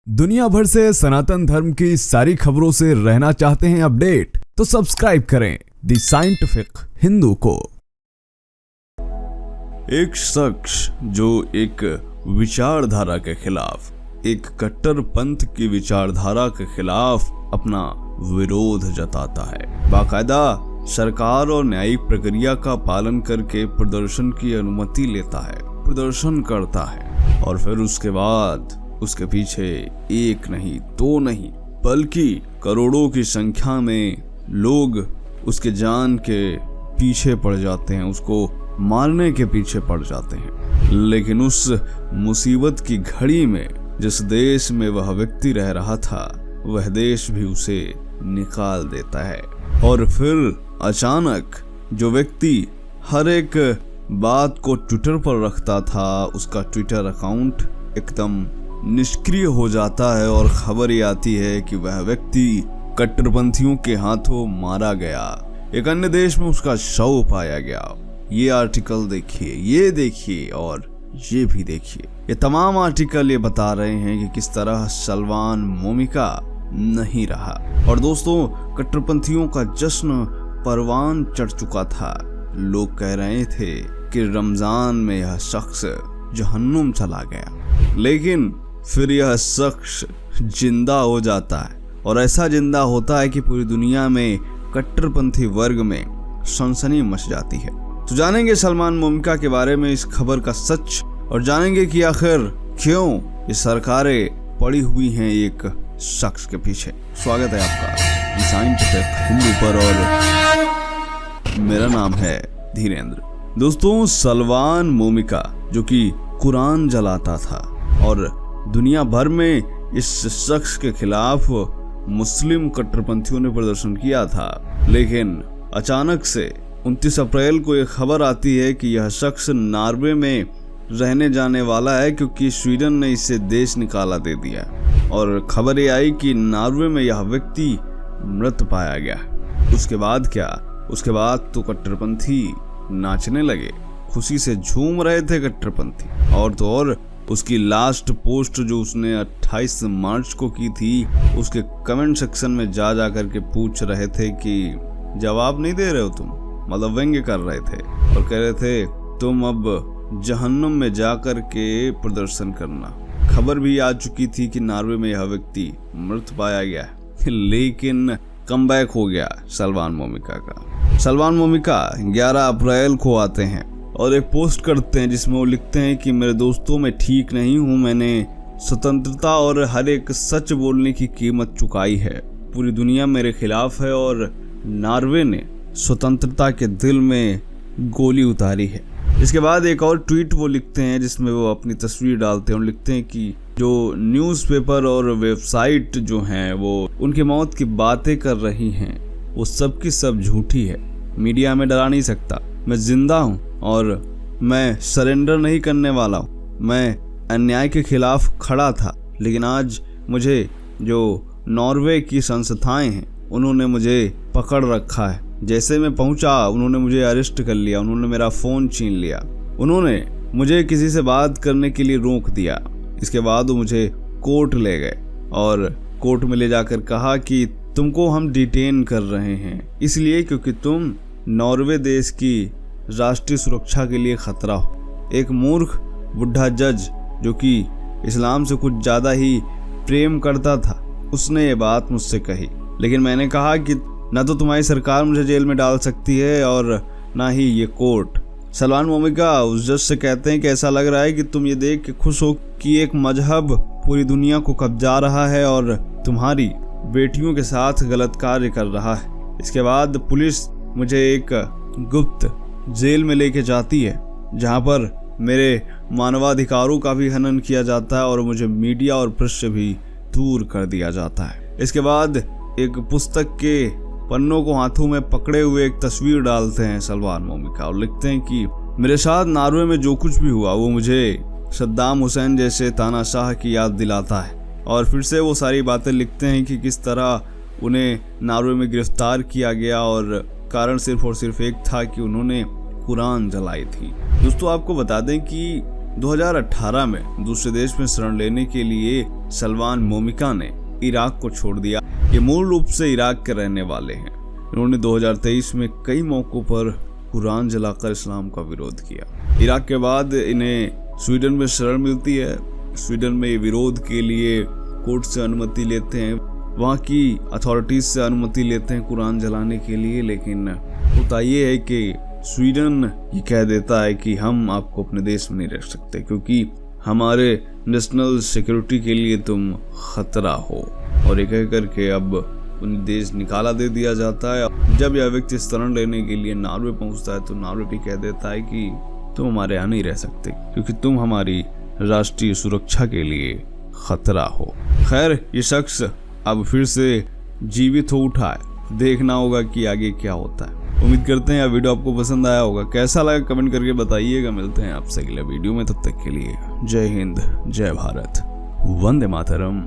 दुनिया भर से सनातन धर्म की सारी खबरों से रहना चाहते हैं अपडेट, तो सब्सक्राइब करें द साइंटिफिक हिंदू को। एक शख्स जो एक विचारधारा के खिलाफ, एक कट्टर पंथ की विचारधारा के खिलाफ अपना विरोध जताता है, बाकायदा सरकार और न्यायिक प्रक्रिया का पालन करके प्रदर्शन की अनुमति लेता है, प्रदर्शन करता है और फिर उसके बाद उसके पीछे एक नहीं दो नहीं बल्कि करोड़ों की संख्या में लोग उसके जान के पीछे पड़ जाते हैं, उसको मारने के पीछे पड़ जाते हैं। लेकिन उस मुसीबत की घड़ी में जिस देश में वह व्यक्ति रह रहा था, वह देश भी उसे निकाल देता है। और फिर अचानक जो व्यक्ति हर एक बात को ट्विटर पर रखता था, उसका ट्विटर अकाउंट एकदम निष्क्रिय हो जाता है और खबर ये आती है कि वह व्यक्ति कट्टरपंथियों के हाथों मारा गया। एक अन्य देश में उसका शव पाया गया। ये आर्टिकल देखिए, ये देखिए और ये भी देखिए। ये तमाम आर्टिकल ये बता रहे हैं कि किस तरह सलमान मोमिका नहीं रहा। और दोस्तों, कट्टरपंथियों का जश्न परवान चढ़ चुका था। लोग कह रहे थे कि रमजान में यह शख्स जहन्नुम चला गया, लेकिन फिर यह शख्स जिंदा हो जाता है और ऐसा जिंदा होता है कि पूरी दुनिया में कट्टरपंथी वर्ग में सनसनी मच जाती है। तो जानेंगे सलमान मोमिका के बारे में इस खबर का सच, और जानेंगे कि आखिर क्यों ये सरकारें पड़ी हुई हैं एक शख्स के पीछे। स्वागत है आपका साइंटिफिक हिंदू पर और मेरा नाम है धीरेन्द्र। दोस्तों, सलमान मोमिका जो कि कुरान जलाता था और दुनिया भर में इस शख्स के खिलाफ मुस्लिम कट्टरपंथियों ने प्रदर्शन किया था, लेकिन अचानक से 29 अप्रैल को एक खबर आती है कि यह शख्स नॉर्वे में रहने जाने वाला है, क्योंकि स्वीडन ने इसे देश निकाला दे दिया। और खबर ये आई कि नॉर्वे में यह व्यक्ति मृत पाया गया। उसके बाद क्या? उसके बाद तो कट्टरपंथी नाचने लगे, खुशी से झूम रहे थे कट्टरपंथी। और तो और उसकी लास्ट पोस्ट जो उसने 28 मार्च को की थी, उसके कमेंट सेक्शन में जा करके पूछ रहे थे कि जवाब नहीं दे रहे हो तुम, मतलब व्यंग्य कर रहे थे और कह रहे थे तुम अब जहन्नुम में जा कर के प्रदर्शन करना। खबर भी आ चुकी थी कि नॉर्वे में यह व्यक्ति मृत पाया गया, लेकिन कमबैक हो गया सलमान मोमिका का। सलमान मोमिका 11 अप्रैल को आते हैं और एक पोस्ट करते हैं जिसमें वो लिखते हैं कि मेरे दोस्तों, मैं ठीक नहीं हूँ। मैंने स्वतंत्रता और हर एक सच बोलने की कीमत चुकाई है। पूरी दुनिया मेरे खिलाफ है और नॉर्वे ने स्वतंत्रता के दिल में गोली उतारी है। इसके बाद एक और ट्वीट वो लिखते हैं जिसमें वो अपनी तस्वीर डालते हैं और लिखते हैं कि जो न्यूज़पेपर और वेबसाइट जो हैं वो उनकी मौत की बातें कर रही हैं, वो सब की सब झूठी है। मीडिया में डरा नहीं सकता। मैं जिंदा हूँ और मैं सरेंडर नहीं करने वाला हूँ। मैं अन्याय के खिलाफ खड़ा था, लेकिन आज मुझे जो नॉर्वे की संस्थाएं हैं उन्होंने मुझे पकड़ रखा है। जैसे मैं पहुंचा उन्होंने मुझे अरेस्ट कर लिया, उन्होंने मेरा फ़ोन छीन लिया, उन्होंने मुझे किसी से बात करने के लिए रोक दिया। इसके बाद वो मुझे कोर्ट ले गए और कोर्ट में ले जाकर कहा कि तुमको हम डिटेन कर रहे हैं इसलिए क्योंकि तुम नॉर्वे देश की राष्ट्रीय सुरक्षा के लिए खतरा हो। एक मूर्ख बुढ़ा जज जो कि इस्लाम से कुछ ज़्यादा ही प्रेम करता था, उसने ये बात मुझसे कही। लेकिन मैंने कहा कि ना तो तुम्हारी सरकार मुझे जेल में डाल सकती है और ना ही ये कोर्ट। सलमान मोमिका उस जज से कहते हैं कि ऐसा लग रहा है कि तुम ये देख के खुश हो कि एक मजहब पूरी दुनिया को कब्जा रहा है और तुम्हारी बेटियों के साथ गलत कार्य कर रहा है। इसके बाद पुलिस मुझे एक गुप्त जेल में लेके जाती है जहां पर मेरे मानवाधिकारों का भी हनन किया जाता है और मुझे मीडिया और प्रेस से भी दूर कर दिया जाता है। इसके बाद एक पुस्तक के पन्नों को हाथों में पकड़े हुए एक तस्वीर डालते हैं सलमान मोमिका और लिखते हैं कि मेरे साथ नॉर्वे में जो कुछ भी हुआ वो मुझे सद्दाम हुसैन जैसे तानाशाह की याद दिलाता है। और फिर से वो सारी बातें लिखते हैं कि किस तरह उन्हें नॉर्वे में गिरफ्तार किया गया और कारण सिर्फ और सिर्फ एक था कि उन्होंने कुरान जलाई थी। दोस्तों, आपको बता दें कि 2018 में दूसरे देश में शरण लेने के लिए सलमान मोमिका ने इराक को छोड़ दिया। ये मूल रूप से इराक के रहने वाले हैं। इन्होंने 2023 में कई मौकों पर कुरान जलाकर इस्लाम का विरोध किया। इराक के बाद इन्हें स्वीडन में शरण मिलती है। स्वीडन में विरोध के लिए कोर्ट से अनुमति लेते हैं, वहाँ की अथॉरिटीज से अनुमति लेते हैं कुरान जलाने के लिए। लेकिन होता ये है कि स्वीडन ये कह देता है कि हम आपको अपने देश में नहीं रख सकते, क्योंकि हमारे नेशनल सिक्योरिटी के लिए तुम खतरा हो। और ये कह करके अब उन्हें देश निकाला दे दिया जाता है। जब यह व्यक्ति शरण लेने के लिए नॉर्वे पहुंचता है तो नॉर्वे भी कह देता है कि तुम हमारे यहाँ नहीं रह सकते, क्योंकि तुम हमारी राष्ट्रीय सुरक्षा के लिए खतरा हो। खैर, ये शख्स अब फिर से जीवित हो उठा है। देखना होगा कि आगे क्या होता है। उम्मीद करते हैं यह वीडियो आपको पसंद आया होगा। कैसा लगा कमेंट करके बताइएगा। मिलते हैं आपसे अगले वीडियो में, तब तक के लिए जय हिंद, जय भारत, वंदे मातरम।